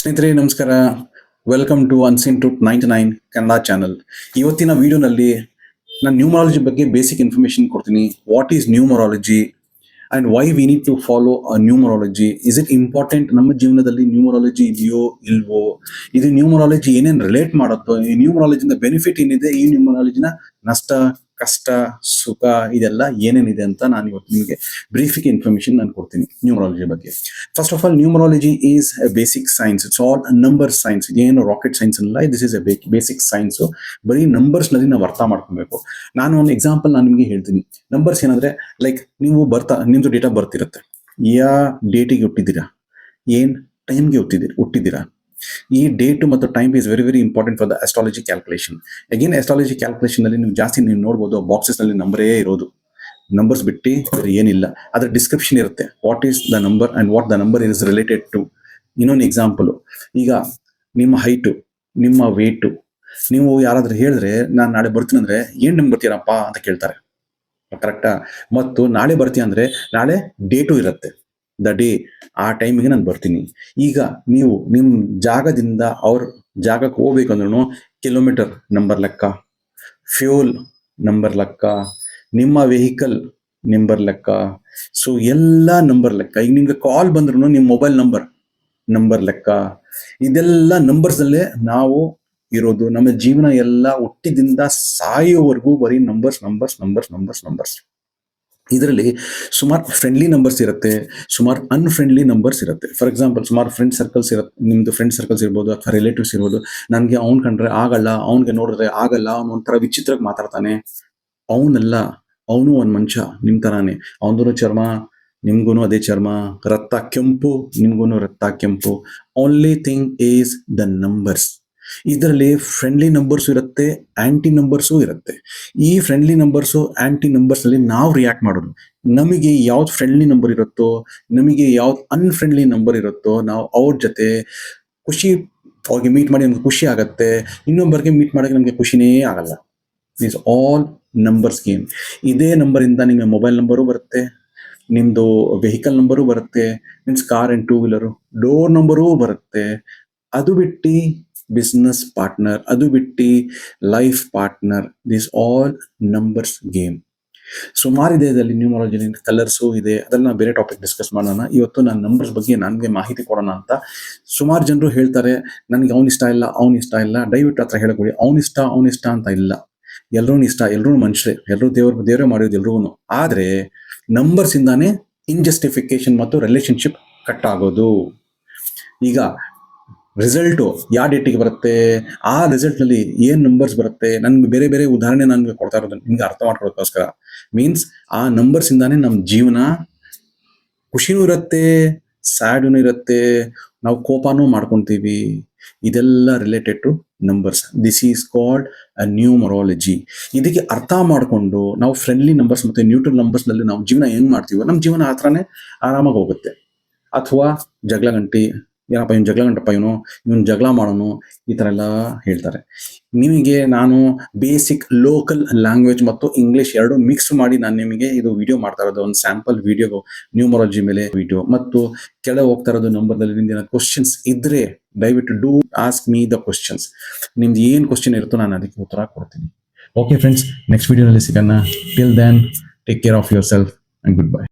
ಸ್ನೇಹಿತರೆ ನಮಸ್ಕಾರ. Welcome to ಅನ್ಸಿನ್ ಟು 99 ಕನ್ನಡ ಚಾನಲ್. ಇವತ್ತಿನ ವಿಡಿಯೋನಲ್ಲಿ ನಾನು ನ್ಯೂಮರಾಲಜಿ ಬಗ್ಗೆ ಬೇಸಿಕ್ ಇನ್ಫಾರ್ಮೇಶನ್ ಕೊಡ್ತೀನಿ. What is numerology and why we need to follow a numerology. Is it important ನಮ್ಮ ಜೀವನದಲ್ಲಿ ನ್ಯೂಮರಾಲಜಿ ಇದೆಯೋ ಇಲ್ವೋ, ಇದು ನ್ಯೂಮರಾಲಜಿ ಏನೇನು ರಿಲೇಟ್ ಮಾಡುತ್ತೋ, ಈ ನ್ಯೂಮರಾಲಜಿಯಿಂದ ಬೆನಿಫಿಟ್ ಏನಿದೆ, ಈ ನ್ಯೂಮರಾಲಜಿನ ನಷ್ಟ ಕಷ್ಟ ಸುಖ ಇದೆಲ್ಲ ಏನೇನಿದೆ ಅಂತ ನಾನು ಇವತ್ತು ನಿಮಗೆ ಬ್ರೀಫಿಗೆ ಇನ್ಫಾರ್ಮೇಶನ್ ನಾನು ಕೊಡ್ತೀನಿ ನ್ಯೂಮರಾಲಜಿ ಬಗ್ಗೆ. First of all, numerology is A basic science. It's all number science. ಏನು ರಾಕೆಟ್ ಸೈನ್ಸ್ ಅಲ್ಲ, this is A basic science. ಬರೀ ನಂಬರ್ಸ್ ನಲ್ಲಿ ನಾವು ಅರ್ಥ ಮಾಡ್ಕೊಬೇಕು. ನಾನು ಒಂದು ಎಕ್ಸಾಂಪಲ್ ನಾನು ನಿಮಗೆ ಹೇಳ್ತೀನಿ. ನಂಬರ್ಸ್ ಏನಂದ್ರೆ, ಲೈಕ್ ನೀವು ನಿಮ್ದು ಡೇಟ್ ಆಫ್ ಬರ್ತ್ ಇರುತ್ತೆ. ಯಾವ ಡೇಟಿಗೆ ಹುಟ್ಟಿದ್ದೀರಾ, ಏನ್ ಟೈಮ್ಗೆ ಹುಟ್ಟಿದ್ದೀರಾ. ಈ ಡೇಟ್ ಮತ್ತು time is very very important for the astrology calculation. Again astrology calculation ಅಲ್ಲಿ ನೀವು ಜಾಸ್ತಿ ನೀವು ನೋಡ್ಬೋದು, ಬಾಕ್ಸಸ್ ನಲ್ಲಿ ನಂಬರೇ ಇರೋದು. ನಂಬರ್ಸ್ ಬಿಟ್ಟು ಏನಿಲ್ಲ. ಅದರ ಡಿಸ್ಕ್ರಿಪ್ಷನ್ ಇರುತ್ತೆ, what is the number and what the number is related to. ಇನ್ನೊಂದು ಎಕ್ಸಾಂಪಲ್, ಈಗ ನಿಮ್ಮ ಹೈಟು, ನಿಮ್ಮ ವೇಟು, ನೀವು ಯಾರಾದ್ರೂ ಹೇಳಿದ್ರೆ ನಾನು ನಾಳೆ ಬರ್ತೀನಿ ಅಂದ್ರೆ ಏನ್ ನಂಗೆ ಬರ್ತೀರಪ್ಪ ಅಂತ ಕೇಳ್ತಾರೆ, ಕರೆಕ್ಟಾ? ಮತ್ತು ನಾಳೆ ಬರ್ತೀಯ ಅಂದ್ರೆ ನಾಳೆ ಡೇಟು ಇರುತ್ತೆ, ದ ಡೇ, ಆ ಟೈಮಿಗೆ ನಾನು ಬರ್ತೀನಿ. ಈಗ ನೀವು ನಿಮ್ಮ ಜಾಗದಿಂದ ಅವ್ರ ಜಾಗಕ್ಕೆ ಹೋಗ್ಬೇಕಂದ್ರೂ ಕಿಲೋಮೀಟರ್ ನಂಬರ್ ಲೆಕ್ಕ, ಫ್ಯೂಲ್ ನಂಬರ್ ಲೆಕ್ಕ, ನಿಮ್ಮ ವೆಹಿಕಲ್ ನಂಬರ್ ಲೆಕ್ಕ, ಸೊ ಎಲ್ಲ ನಂಬರ್ ಲೆಕ್ಕ. ಈಗ ನಿಮ್ಗೆ ಕಾಲ್ ಬಂದ್ರು ನಿಮ್ಮ ಮೊಬೈಲ್ ನಂಬರ್ ಲೆಕ್ಕ. ಇದೆಲ್ಲ ನಂಬರ್ಸಲ್ಲೇ ನಾವು ಇರೋದು. ನಮ್ಮ ಜೀವನ ಎಲ್ಲ ಹುಟ್ಟಿದಿಂದ ಸಾಯೋವರೆಗೂ ಬರೀ ನಂಬರ್ಸ್. ಇದರಲ್ಲಿ ಸುಮಾರು ಫ್ರೆಂಡ್ಲಿ ನಂಬರ್ಸ್ ಇರುತ್ತೆ, ಸುಮಾರು ಅನ್ಫ್ರೆಂಡ್ಲಿ ನಂಬರ್ಸ್ ಇರುತ್ತೆ. ಫಾರ್ ಎಕ್ಸಾಂಪಲ್, ಸುಮಾರು ಫ್ರೆಂಡ್ ಸರ್ಕಲ್ಸ್ ಇರುತ್ತೆ. ನಿಮ್ದು ಫ್ರೆಂಡ್ ಸರ್ಕಲ್ಸ್ ಇರ್ಬೋದು ಅಥವಾ ರಿಲೇಟಿವ್ಸ್ ಇರ್ಬೋದು. ನನಗೆ ಅವ್ನು ಕಂಡ್ರೆ ಆಗಲ್ಲ, ಅವ್ನಿಗೆ ನೋಡಿದ್ರೆ ಆಗಲ್ಲ, ಅವನು ಒಂಥರ ವಿಚಿತ್ರವಾಗಿ ಮಾತಾಡ್ತಾನೆ. ಅವನಲ್ಲ, ಅವನು ಒಂದು ಮನುಷ್ಯ ನಿಮ್ಮ ಥರಾನೇ. ಅವನದು ಚರ್ಮ, ನಿಮ್ಗೂ ಅದೇ ಚರ್ಮ, ರಕ್ತ ಕೆಂಪು, ನಿಮ್ಗೂ ರಕ್ತ ಕೆಂಪು. Only thing is the numbers. ಇದರಲ್ಲಿ ಫ್ರೆಂಡ್ಲಿ ನಂಬರ್ಸು ಇರುತ್ತೆ, ಆಂಟಿ ನಂಬರ್ಸು ಇರುತ್ತೆ. ಈ ಫ್ರೆಂಡ್ಲಿ ನಂಬರ್ಸು ಆಂಟಿ ನಂಬರ್ಸ್ ಅಲ್ಲಿ ನಾವು ರಿಯಾಕ್ಟ್ ಮಾಡೋದು. ನಮಗೆ ಯಾವ್ದು ಫ್ರೆಂಡ್ಲಿ ನಂಬರ್ ಇರುತ್ತೋ, ನಮಗೆ ಯಾವ್ದು ಅನ್ಫ್ರೆಂಡ್ಲಿ ನಂಬರ್ ಇರುತ್ತೋ, ನಾವು ಅವ್ರ ಜೊತೆ ಅವ್ರಿಗೆ ಮೀಟ್ ಮಾಡಿ ನಮ್ಗೆ ಖುಷಿ ಆಗತ್ತೆ, ಇನ್ನೊಬ್ಬರಿಗೆ ಮೀಟ್ ಮಾಡೋಕೆ ನಮಗೆ ಖುಷಿನೇ ಆಗಲ್ಲ. Is all numbers game. ಇದೇ ನಂಬರಿಂದ ನಿಮ್ಮ ಮೊಬೈಲ್ ನಂಬರು ಬರುತ್ತೆ, ನಿಮ್ದು ವೆಹಿಕಲ್ ನಂಬರು ಬರುತ್ತೆ, means car and two wheeler, door ನಂಬರೂ ಬರುತ್ತೆ. ಅದು ಬಿಟ್ಟು ಬಿಸ್ನೆಸ್ ಪಾರ್ಟ್ನರ್, ಅದು ಬಿಟ್ಟು life partner, this all numbers game. ಸುಮಾರಿದೆ ಇದರಲ್ಲಿ. ನ್ಯೂಮರಾಲಜಿ ಕಲರ್ಸು ಇದೆ, ಅದೆಲ್ಲ ನಾವು ಬೇರೆ ಟಾಪಿಕ್ ಡಿಸ್ಕಸ್ ಮಾಡೋಣ. ಇವತ್ತು ನಾನು ನಂಬರ್ಸ್ ಬಗ್ಗೆ ನನಗೆ ಮಾಹಿತಿ ಕೊಡೋಣ ಅಂತ. ಸುಮಾರು ಜನರು ಹೇಳ್ತಾರೆ ನನಗೆ ಅವ್ನು ಇಷ್ಟ ಇಲ್ಲ. ದಯವಿಟ್ಟು ಹತ್ರ ಹೇಳಕೊಡಿ, ಅವ್ನು ಇಷ್ಟ ಅಂತ ಇಲ್ಲ. ಎಲ್ರೂ ಇಷ್ಟ, ಎಲ್ರೂ ಮನುಷ್ಯರೇ, ಎಲ್ಲರೂ ದೇವರೇ ಮಾಡಿರೋದು ಎಲ್ರಿಗೂ. ಆದರೆ ನಂಬರ್ಸ್ ಇಂದಾನೆ ಇನ್ಜಸ್ಟಿಫಿಕೇಶನ್ ಮತ್ತು ರಿಲೇಶನ್ಶಿಪ್ ಕಟ್ ಆಗೋದು. ಈಗ ರಿಸಲ್ಟು ಯಾವ ಡೇಟಿಗೆ ಬರುತ್ತೆ, ಆ ರಿಸಲ್ಟ್ನಲ್ಲಿ ಏನು ನಂಬರ್ಸ್ ಬರುತ್ತೆ, ನನ್ಗೆ ಬೇರೆ ಬೇರೆ ಉದಾಹರಣೆ ನಾನು ಕೊಡ್ತಾ ಇರೋದು ನಿಮ್ಗೆ ಅರ್ಥ ಮಾಡ್ಕೊಳ್ಳೋಕ್ಕೋಸ್ಕರ. ಮೀನ್ಸ್ ಆ ನಂಬರ್ಸಿಂದಾನೇ ನಮ್ಮ ಜೀವನ ಖುಷಿನೂ ಇರುತ್ತೆ, ಸ್ಯಾಡೂ ಇರುತ್ತೆ, ನಾವು ಕೋಪನೂ ಮಾಡ್ಕೊತೀವಿ. ಇದೆಲ್ಲ related two numbers. This is called a numerology. ಇದಕ್ಕೆ ಅರ್ಥ ಮಾಡಿಕೊಂಡು ನಾವು ಫ್ರೆಂಡ್ಲಿ ನಂಬರ್ಸ್ ಮತ್ತು ನ್ಯೂಟ್ರಲ್ ನಂಬರ್ಸ್ನಲ್ಲಿ ನಾವು ಜೀವನ ಹೆಂಗೆ ಮಾಡ್ತೀವೋ ನಮ್ಮ ಜೀವನ ಆ ಥರನೇ ಆರಾಮಾಗಿ ಹೋಗುತ್ತೆ. ಅಥವಾ ಜಗಳ ಗಂಟಿ, ಏನಪ್ಪ ಇವನು ಜಗಳ ಗಂಟಪ್ಪ, ಇವನು ಜಗಳ ಮಾಡೋನು, ಈ ಥರ ಎಲ್ಲ ಹೇಳ್ತಾರೆ. ನಿಮಗೆ ನಾನು ಬೇಸಿಕ್ ಲೋಕಲ್ ಲ್ಯಾಂಗ್ವೇಜ್ ಮತ್ತು ಇಂಗ್ಲಿಷ್ ಎರಡು ಮಿಕ್ಸ್ ಮಾಡಿ ನಾನು ನಿಮಗೆ ಇದು ವಿಡಿಯೋ ಮಾಡ್ತಾ ಇರೋದು. ಒಂದು ಸ್ಯಾಂಪಲ್ ವಿಡಿಯೋ ನ್ಯೂಮರಾಲಜಿ ಮೇಲೆ ವಿಡಿಯೋ. ಮತ್ತು ಕೆಳಗೆ ಹೋಗ್ತಾ ಇರೋದು ನಂಬರ್ದಲ್ಲಿ ನಿಮ್ದು ಏನೋ ಕ್ವಶನ್ಸ್ ಇದ್ರೆ ದಯವಿಟ್ಟು do ask me the questions. ನಿಮ್ದು ಏನು ಕ್ವಶನ್ ಇರುತ್ತೋ ನಾನು ಅದಕ್ಕೆ ಉತ್ತರ ಕೊಡ್ತೀನಿ. ಓಕೆ ಫ್ರೆಂಡ್ಸ್, ನೆಕ್ಸ್ಟ್ ವಿಡಿಯೋನಲ್ಲಿ ಸಿಗೋಣ. Till then, take care of yourself and good by.